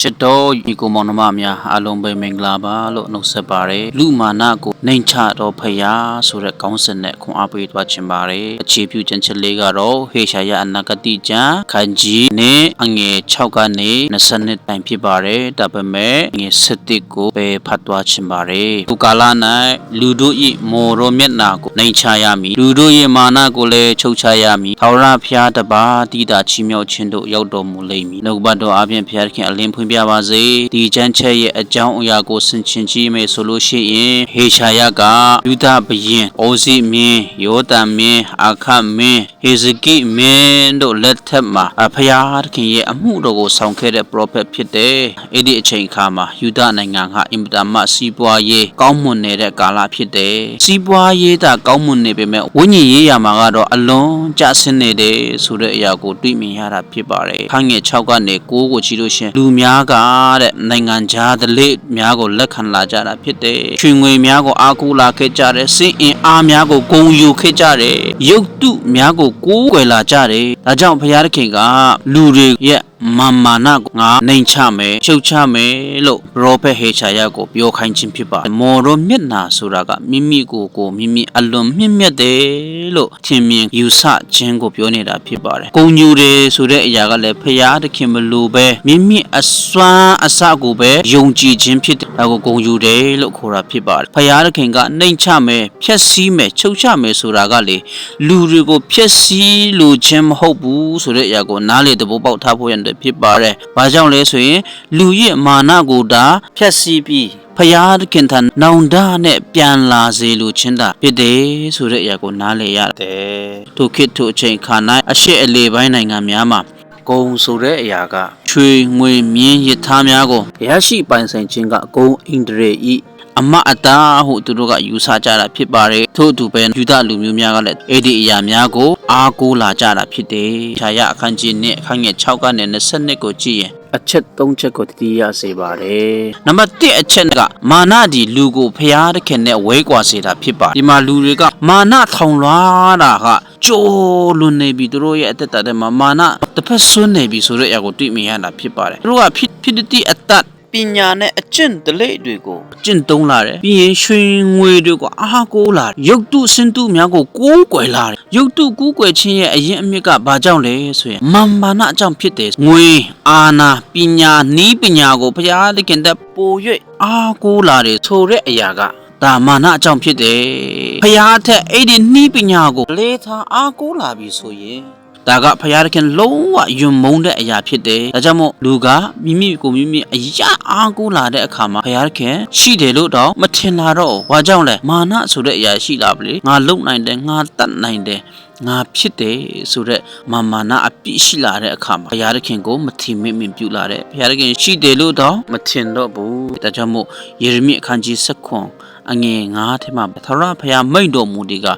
ချစ်တော်ညီကိုမောင်နှမများအားလုံးပဲမင်္ဂလာပါလို့နှုတ်ဆက်ပါတယ်လူမာနကိုနှိမ်ချတော်ဖရာဆိုတဲ့ကောင်းစဉ်နဲ့ခွန်အားပေးသွားခြင်းပါတယ်အခြေပြုကျမ်းချက်လေးကတော့ဟေရှာယအနာဂတိကျမ်းခန်းကြီးနဲ့အငယ်6ကနေ20နှစ်တိုင်ဖြစ်ပါတယ်ဒါပေမဲ့ငယ်7ကိုပဲဖတ်သွားခြင်းပါတယ်ဒီကာလ၌လူတို့၏မော်တော်မျက်နာကိုနှိမ်ချရမည်လူတို့၏မာနကိုလည်းချုပ်ချရမည်ထာဝရဖရာတပါးတည်တာချီးမြှောက်ခြင်းတို့ရောက်တော်မူလိမ့်မည်နှုတ်ဘတ်တော်အပြင်ဖရာခင်အလင်းဖွင့်ပြပါစေဒီကျမ်းချက်ရဲ့အကြောင်းအရာကိုဆင်ခြင်ကြည့်မယ်ဆိုလို့ရှိရင်ဟေရှာယကယူဒဘုရင်အိုဇိမင်းယောသန်မင်းအခတ်မင်းဟေဇကိမင်းတို့လက်ထက်မှာဖရာခင်ရဲ့အမှုတော်ကိုဆောင်ခဲ့တဲ့ prophet ဖြစ်တယ်အဲ့ဒီအချိန်အခါမှာယူဒနိုင်ငံကအင်မတန်မှစီးပွားရေးကောင်းမွန်နေတဲ့ကာလဖြစ်တယ်စီးပွားရေးတာကောင်းမွန်နေပေမဲ့ဝိညာဉ်ရေးရာမှာကတော့အလွန်ကျဆင်းနေတယ်ဆိုတဲ့အရာကိုတွေ့မြင်ရတာဖြစ်ပါတယ်ခန်းငယ်6ကနေ9ကိုကြည့်လို့ရှင်လူများကတဲ့နိုင်ငံခြားဒလိများကိုလက်ခံလာကြတာဖြစ်တယ်။ရွှေငွေများကိုအားကိုးလာခဲ့ကြတယ်။စင်အင်အားများကိုဂုဏ်ယူခဲ့ကြတယ်။ရုပ်တုများကိုကိုးကွယ်လာကြတယ်။ဒါကြောင့်ဘုရားသခင်ကလူတွေရဲ့မာနကိုငါနှိမ်ချမယ်ချုပ်ချမယ်လို့ပရောဖက်ဟေရှာယကိုပြောခိုင်းခြင်းဖြစ်ပါတယ်မော်တော်မျက်နာဆိုတာကမိမိကိုမိမိအလွန်မြင့်မြတ်တယ်လို့ထင်မြင်ယူဆခြင်းကိုပြောနေတာဖြစ်ပါတယ်ဂုဏ်ယူတယ်ဆိုတဲ့အရာကလည်းဖရာသခင်မလိုပဲမိမိအစွမ်းအစကိုပဲယုံကြည်ခြင်းဖြစ်တယ်ဒါကိုဂုဏ်ယူတယ်လို့ခေါ်တာဖြစ်ပါတယ်ဖရာသခင်ကနှိမ်ချမယ်ဖျက်ဆီးမယ်ချုပ်ချမယ်ဆိုတာကလေလူတွေကိုဖျက်ဆီးလိုခြင်းမဟုတ်ဘူးဆိုတဲ့အရာကိုနားလေသဘောပေါက်ထားဖို့ရတယ်ဖြစ်ပါတယ်။ဘာကြောင့်လဲဆိုရင်လူရဲ့မာနကိုဒါဖျက်ဆီးပြီးဖရာသခင်ထံနောင်တနဲ့ပြန်လာစေလိုခြင်းတာဖြစ်တယ်ဆိုတဲ့အရာကိုနားလည်ရတယ်။ထိုခေတ်ထိုအချိန်ခါ၌အရှေ့အလယ်ပိုင်းနိုင်ငံများမှာဂုံဆိုတဲ့အရာကချွေငွေမြင်းရထားများကိုရရှိပိုင်ဆိုင်ခြင်းကဂုံဣန္ဒြေဤအမအတာဟုသူတို့ကယူဆကြတာဖြစ်ပါတယ်ထို့အတူပဲယူဒလူမျိုးများကလည်းအဲ့ဒီအရာများကိုအားကိုးလာကြတာဖြစ်တယ်။ခြာရအခန်းကြီးနဲ့အခန်းငယ်6ကနေ20ကိုကြည့်ရင်အချက်3ချက်ကိုတတိယစေပါတယ်။နံပါတ်1အချက်ကမာနဒီလူကိုဖျားသခင်နဲ့ဝဲကွာစေတာဖြစ်ပါတယ်။ဒီမှာလူတွေကမာနထောင်လွှားတာကကြိုးလွန်နေပြီသူတို့ရဲ့အသက်တာထဲမှာမာနတစ်ဖက်ဆွနေပြီဆိုတဲ့အရာကိုတွေ့မြင်ရတာဖြစ်ပါတယ်။သူတို့ကဖြစ်တိအတ္တပညာနဲ့အကျင့်ဒလိတွေကိုကျင့်သုံးလာတယ်ပြီးရင်ရွှေငွေတွေကိုအားကိုးလာတယ်ရုပ်တုစင်တုများကိုကိုးကွယ်လာတယ်ရုပ်တုကိုးကွယ်ခြင်းရဲ့အရင်အမြစ်ကဘာကြောင့်လဲဆိုရင်မာနအကြောင်းဖြစ်တယ်ငွေအာနာပညာနီးပညာကိုဘုရားသခင်တက်ပို၍အားကိုးလာတယ်ဆိုတဲ့အရာကဒါမာနအကြောင်းဖြစ်တယ်ဘုရားထက်အဲ့ဒီနီးပညာကိုလေထားအားကိုးလာပြီဆိုရင်ဒါကဖရာသခင်လုံးဝယွံမုန်းတဲ့အရာဖြစ်တယ်။ဒါကြောင့်မို့လူကမိမိအရာအားကိုးလာတဲ့အခါမှာဖရာသခင်ရှိတယ်လို့တော့မထင်လာတော့ဘူး။ဘာကြောင့်လဲ။မာနဆိုတဲ့အရာရှိလာပြီလေ။ငါလုံနိုင်တယ်ငါတတ်နိုင်တယ်ငါဖြစ်တယ်ဆိုတဲ့မာနအပြည့်ရှိလာတဲ့အခါမှာဘုရားသခင်ကိုမထင်မြင်ပြုလာတယ်ဘုရားသခင်ရှိတယ်လို့တော့မထင်တော့ဘူးဒါကြောင့်မို့ယေရမိအခန်းကြီး7အငယ်9ထဲမှာထာဝရဘုရားမိန့်တော်မူသည်က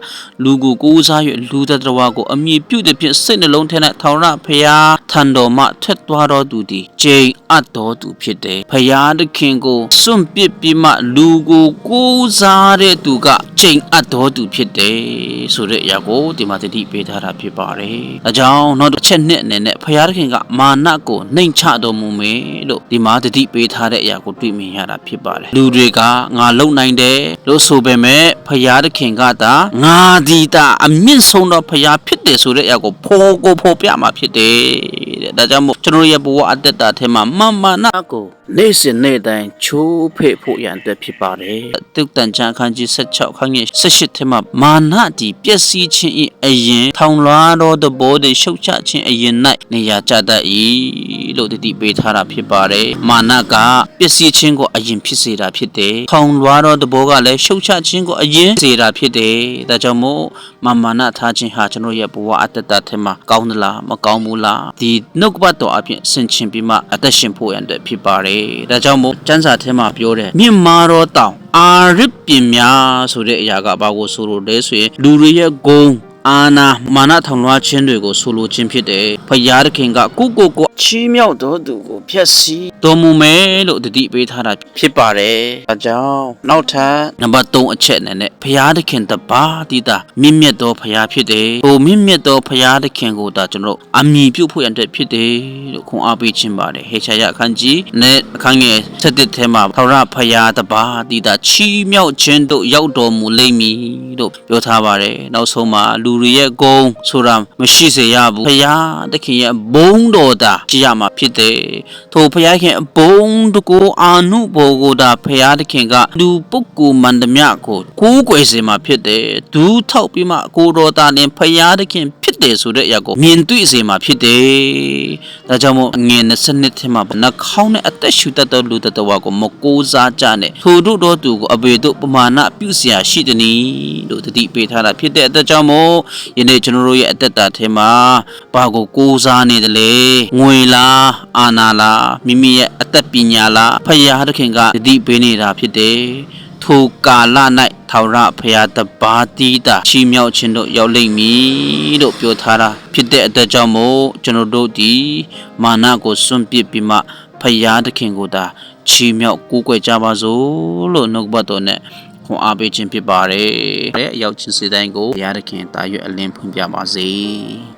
လူကိုကိုးစား၍လူတတဝါကိုအမြည်ပြုသည်ဖြင့်စိတ်နှလုံးထဲ၌ထာဝရဘုရားထံတော်မှထွက်သွားတော်သူသည်ကျိန်အပ်တော်သူဖြစ်တယ်ဘုရားသခင်ကိုစွန့်ပစ်ပြီးမှလူကိုကိုးစားတဲ့သူကကျိန်အပ်တော်သူဖြစ်တယ်ဆိုတဲ့အရာကိုဒီမှာတတိပေးထားတာဖြစ်ပါတယ်။ဒါကြောင့်နောက်တစ်ချက်နဲ့အနေနဲ့ဘုရားသခင်ကမာနကိုနှိမ်ချတော်မူမယ်လို့ဒီမှာတတိပေးထားတဲ့အရာကိုတွေ့မြင်ရတာဖြစ်ပါတယ်။လူတွေကငါလုံနိုင်တယ်လို့ဆိုပေမဲ့ဘုရားသခင်ကသာငါဒီတာအမြင့်ဆုံးသောဘုရားဖြစ်တယ်ဆိုတဲ့အရာကိုဖော်ပြမှာဖြစ်တယ်တဲ့။ဒါကြောင့်မို့ကျွန်တော်ရဲ့ဘဝအတ္တတာထဲမှာမာနကိုနေ့စဉ်နေ့တိုင်းချိုးဖဲ့ဖို့ရန်အတွက်ဖြစ်ပါတယ်။တုတ်တန်ချမ်းအခန်းကြီး16အခန်းကြီး18ထဲမှာမာနဒီပျက်စီးခြင်း၏အရင်ထောင်လွှားသောသဘောတွေရှုတ်ချခြင်းအရင်၌နေရာကျတတ်၏လို့တတိပေးထားတာဖြစ်ပါတယ်။မာနကပျက်စီးခြင်းကိုအရင်ဖြစ်စေတာဖြစ်တယ်။ထောင်လွှားသောသဘောကလည်းရှုတ်ချခြင်းကိုအရင်စေတာဖြစ်တယ်။ဒါကြောင့်မို့မာနထားခြင်းဟာကျွန်တော်ရဲ့ဘဝအတ္တတာထဲမှာကောင်းသလားမကောင်းဘူးလားဒီနှုတ်ကပတ်တော်အပြင်ဆင်ခြင်ပြီးမှအသက်ရှင်ဖို့ရန်အတွက်ဖြစ်ပါတယ်။ဒါကြောင့်မို့ကျမ်းစာထဲမှာပြောတယ်မြင့်မားသောတောင်အာရစ်ပင်များဆိုတဲ့အရာကဘာကိုဆိုလို့လဲဆိုရင်လူတွေရဲ့ဂုံ အာနာမာနထောင်လွှားခြင်းတွေကိုဆိုလိုခြင်းဖြစ်တယ်ဖယားသခင်ကကိုချီးမြှောက်တော်သူကိုဖျက်ဆီးတော်မူမယ်လို့တတိပေးထားတာဖြစ်ပါတယ်အဲကြောင့်နောက်ထပ်နံပါတ်3အချက်နဲ့ဖယားသခင်တပါးတည်တာမြင့်မြတ်သောဖယားဖြစ်တယ်ဟိုမြင့်မြတ်သောဖယားသခင်ကိုဒါကျွန်တော်အမည်ပြုဖို့ရတဲ့ဖြစ်တယ်လို့ခွန်အားပေးခြင်းပါတယ်ဟေရှာယအခန်းကြီးနဲ့အခန်းငယ်7ထဲမှာထာဝရဖယားတပါးတည်တာချီးမြှောက်ခြင်းတို့ရောက်တော်မူလိမ့်မည်လို့ပြောထားပါတယ်နောက်ဆုံးမှာလူတွေရဲ့ဂုဏ်ဆိုတာမရှိစေရဘူးဖယားသခင်ရဲ့ဘုန်းတော်တာကြည်ရမှာဖြစ်တယ်ထိုဖယားခင်ဘုန်းတကူအာနုဘောကိုတာဖယားသခင်ကလူပုဂ္ဂိုလ်မန္တမြကိုကိုးကွယ်စေမှာဖြစ်တယ်ဒူးထောက်ပြီးမှကိုတော်တာနဲ့ဖယားသခင်ဖြစ်တယ်ဆိုတဲ့အရာကိုမြင်တွေ့စေမှာဖြစ်တယ်ဒါကြောင့်မို့ငွေ20ထဲမှာနှာခေါင်းနဲ့အသက်ရှူတတ်သောလူတတဝါကိုမကိုးစားကြနဲ့ထိုတို့တော်သူကိုအဘေတို့ပမာဏပြုเสียရှိသည်နီလို့တတိပေးထားတာဖြစ်တဲ့အတွက်ကြောင့်မို့ယနေ့ကျွန်တော်တို့ရဲ့အသက်တာထဲမှာဘာကိုကိုးစားနေတယ်လဲငွေလားအာဏာလားမိမိရဲ့အသက်ပညာလားဖယားသခင်ကတတိပေးနေတာဖြစ်တယ်ထိုကာလ၌ထာဝရဘုရားတပါးတည်တာချီးမြှောက်ခြင်းတို့ရောက်လိမ့်မည်လို့ပြောထားတာဖြစ်တဲ့အတွက်ကြောင့်မို့ကျွန်တော်တို့ဒီမာနကိုစွန့်ပစ်ပြီးမှဘုရားသခင်ကိုသာချီးမြှောက်ကိုးကွယ်ကြပါစို့လို့နှုတ်ဘတ်တော်နဲ့ခွန်အားပေးခြင်းဖြစ်ပါတယ်။အရောက်ချင်းစေတိုင်းကိုဘုရားသခင်တာရွတ်အလင်းဖွင့်ပြပါစေ။